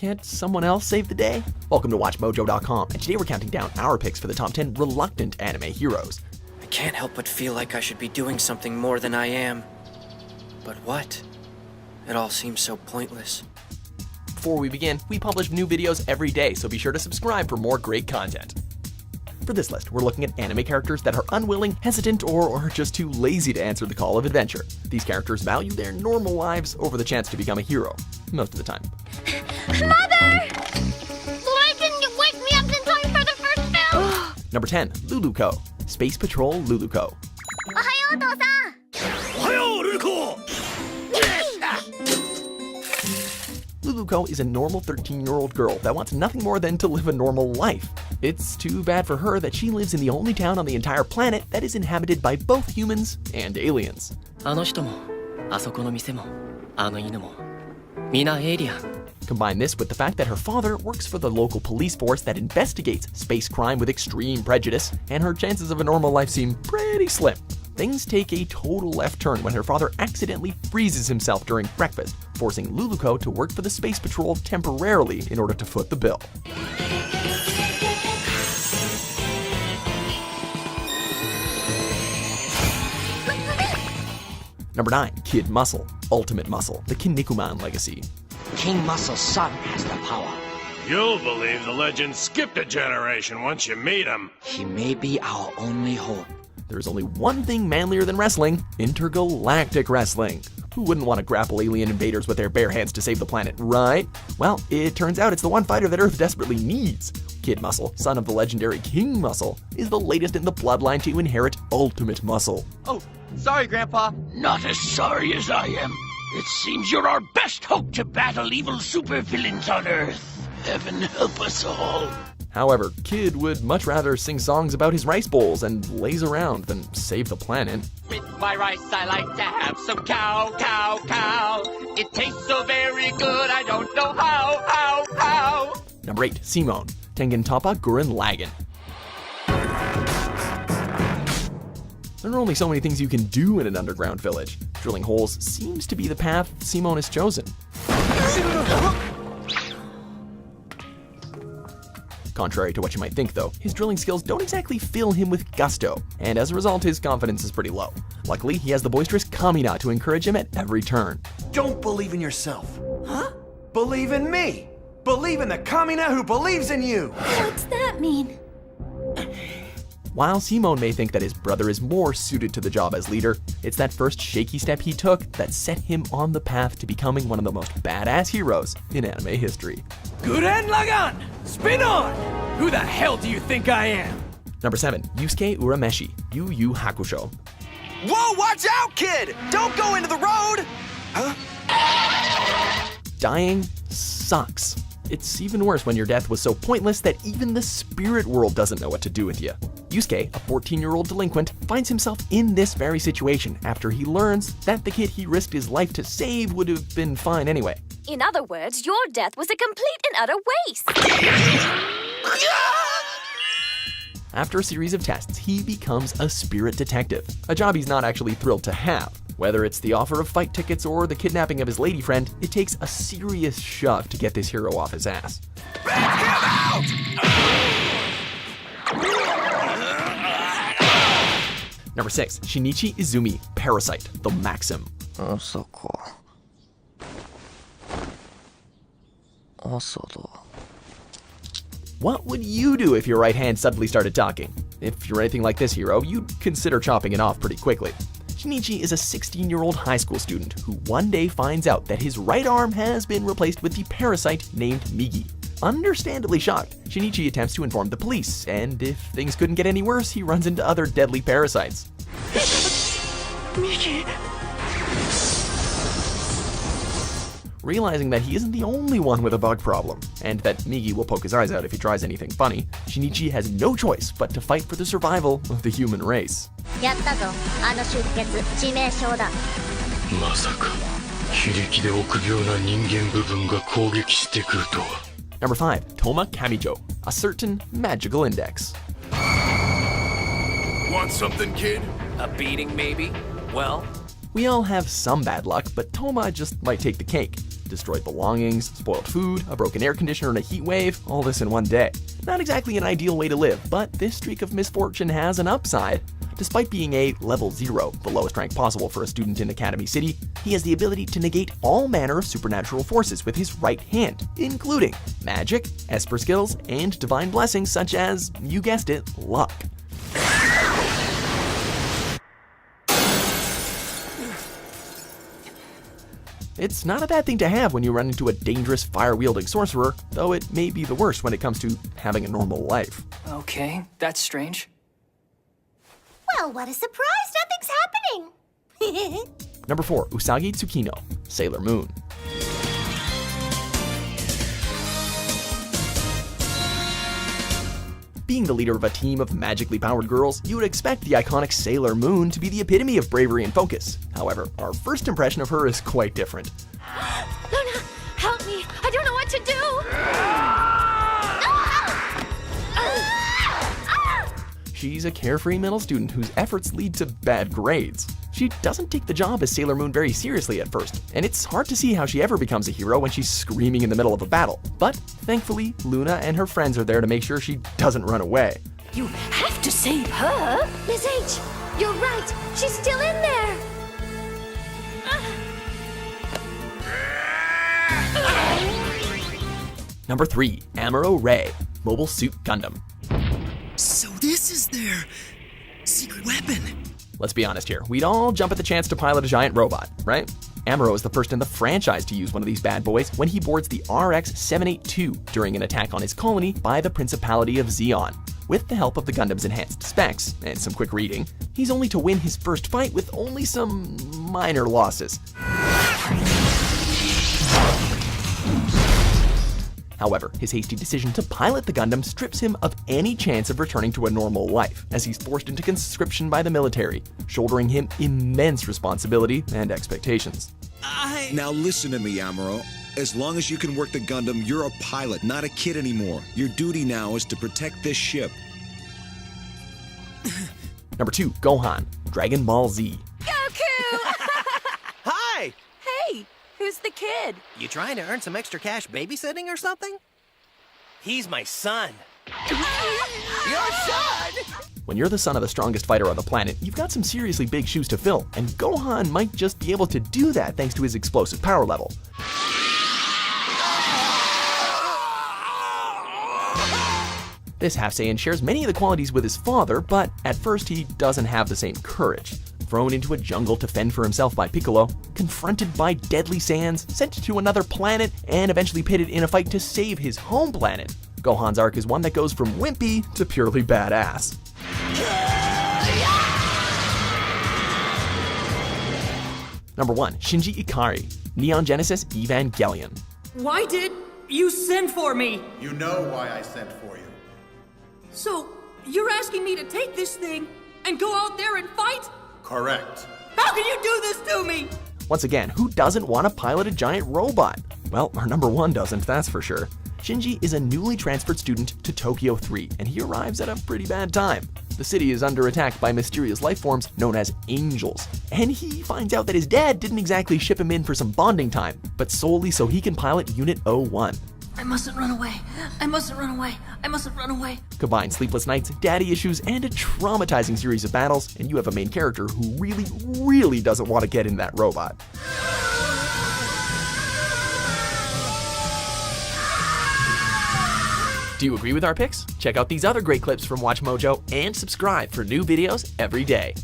can't someone else save the day? Welcome to WatchMojo.com, and today we're counting down our picks for the top 10 reluctant anime heroes. I can't help but feel like I should be doing something more than I am. But what? It all seems so pointless. Before we begin, we publish new videos every day, so be sure to subscribe for more great content. For this list, we're looking at anime characters that are unwilling, hesitant, or just too lazy to answer the call of adventure. These characters value their normal lives over the chance to become a hero, most of the time. Mother! Why didn't you wake me up in time for the first film? Number 10, Luluko. Space Patrol Luluko. Ohayo, Otou-san! Luluko is a normal 13-year-old girl that wants nothing more than to live a normal life. It's too bad for her that she lives in the only town on the entire planet that is inhabited by both humans and aliens. あの人も、あそこの店も、あの犬も、皆エイリアン。 Combine this with the fact that her father works for the local police force that investigates space crime with extreme prejudice, and her chances of a normal life seem pretty slim. Things take a total left turn when her father accidentally freezes himself during breakfast, forcing Luluko to work for the Space Patrol temporarily in order to foot the bill. Number 9, Kid Muscle, Ultimate Muscle, the Kinnikuman legacy. King Muscle's son has the power. You'll believe the legend skipped a generation once you meet him. He may be our only hope. There's only one thing manlier than wrestling: intergalactic wrestling. Who wouldn't want to grapple alien invaders with their bare hands to save the planet, right? Well, it turns out it's the one fighter that Earth desperately needs. Kid Muscle, son of the legendary King Muscle, is the latest in the bloodline to inherit Ultimate Muscle. Oh, sorry, Grandpa. Not as sorry as I am. It seems you're our best hope to battle evil supervillains on Earth. Heaven help us all. However, Kid would much rather sing songs about his rice bowls and laze around than save the planet. With my rice, I like to have some cow. It tastes so very good, I don't know how. Number 8, Simone, Tengen Toppa Gurren Lagann. There are only so many things you can do in an underground village. Drilling holes seems to be the path Simone has chosen. Contrary to what you might think though, his drilling skills don't exactly fill him with gusto, and as a result his confidence is pretty low. Luckily, he has the boisterous Kamina to encourage him at every turn. Don't believe in yourself. Huh? Believe in me. Believe in the Kamina who believes in you. What's that mean? While Simone may think that his brother is more suited to the job as leader, it's that first shaky step he took that set him on the path to becoming one of the most badass heroes in anime history. Gurren Lagann! Spin on! Who the hell do you think I am? Number 7, Yusuke Urameshi, Yu Yu Hakusho. Whoa, watch out, kid! Don't go into the road! Huh? Dying sucks. It's even worse when your death was so pointless that even the spirit world doesn't know what to do with you. Yusuke, a 14-year-old delinquent, finds himself in this very situation after he learns that the kid he risked his life to save would have been fine anyway. In other words, your death was a complete and utter waste. After a series of tests, he becomes a spirit detective, a job he's not actually thrilled to have. Whether it's the offer of fight tickets or the kidnapping of his lady friend, it takes a serious shove to get this hero off his ass. Rat him out! Number 6, Shinichi Izumi, Parasite, the Maxim. What would you do if your right hand suddenly started talking? If you're anything like this hero, you'd consider chopping it off pretty quickly. Shinichi is a 16-year-old high school student who one day finds out that his right arm has been replaced with the parasite named Migi. Understandably shocked, Shinichi attempts to inform the police, and if things couldn't get any worse, he runs into other deadly parasites. Migi. Realizing that he isn't the only one with a bug problem, and that Migi will poke his eyes out if he tries anything funny, Shinichi has no choice but to fight for the survival of the human race. やったぞ。あの出血、致命傷だ。まさか、非力で臆病な人間部分が攻撃してくるとは。Number 5, Toma Kamijo, a certain magical index. Want something, kid? A beating, maybe? Well, We all have some bad luck, but Toma just might take the cake. destroyed belongings, spoiled food, a broken air conditioner, and a heat wave, all this in one day. Not exactly an ideal way to live, but this streak of misfortune has an upside. Despite being a level 0, the lowest rank possible for a student in Academy City, he has the ability to negate all manner of supernatural forces with his right hand, including magic, esper skills, and divine blessings such as, you guessed it, luck. It's not a bad thing to have when you run into a dangerous fire-wielding sorcerer, though it may be the worst when it comes to having a normal life. Okay, that's strange. Well, what a surprise! Nothing's happening! Number 4, Usagi Tsukino, Sailor Moon. Being the leader of a team of magically powered girls, you would expect the iconic Sailor Moon to be the epitome of bravery and focus. However, our first impression of her is quite different. Luna, help me! I don't know what to do! She's a carefree middle student whose efforts lead to bad grades. She doesn't take the job as Sailor Moon very seriously at first, and it's hard to see how she ever becomes a hero when she's screaming in the middle of a battle. But thankfully, Luna and her friends are there to make sure she doesn't run away. You have to save her! Miss H, you're right! She's still in there! Number 3, Amuro Ray, Mobile Suit Gundam. So this is their secret weapon. Let's be honest here, we'd all jump at the chance to pilot a giant robot, right? Amuro is the first in the franchise to use one of these bad boys when he boards the RX-782 during an attack on his colony by the Principality of Zeon. With the help of the Gundam's enhanced specs, and some quick reading, he's only to win his first fight with only some minor losses. However, his hasty decision to pilot the Gundam strips him of any chance of returning to a normal life, as he's forced into conscription by the military, shouldering him immense responsibility and expectations. Now listen to me, Amuro. As long as you can work the Gundam, you're a pilot, not a kid anymore. Your duty now is to protect this ship. Number 2, Gohan, Dragon Ball Z. Goku! Hi! Hey, who's the kid? You trying to earn some extra cash babysitting or something? He's my son. Your son? When you're the son of the strongest fighter on the planet, you've got some seriously big shoes to fill, and Gohan might just be able to do that thanks to his explosive power level. This half-Saiyan shares many of the qualities with his father, but at first he doesn't have the same courage. Thrown into a jungle to fend for himself by Piccolo, confronted by deadly Saiyans, sent to another planet, and eventually pitted in a fight to save his home planet, Gohan's arc is one that goes from wimpy to purely badass. Number 1, Shinji Ikari, Neon Genesis Evangelion. Why did you send for me? You know why I sent for you. So, you're asking me to take this thing and go out there and fight? Correct. How can you do this to me? Once again, who doesn't want to pilot a giant robot? Well, our number 1 doesn't, that's for sure. Shinji is a newly transferred student to Tokyo 3, and he arrives at a pretty bad time. The city is under attack by mysterious life forms known as angels, and he finds out that his dad didn't exactly ship him in for some bonding time, but solely so he can pilot Unit 01. I mustn't run away. I mustn't run away. I mustn't run away. Combine sleepless nights, daddy issues, and a traumatizing series of battles, and you have a main character who really, really doesn't want to get in that robot. Do you agree with our picks? Check out these other great clips from WatchMojo and subscribe for new videos every day.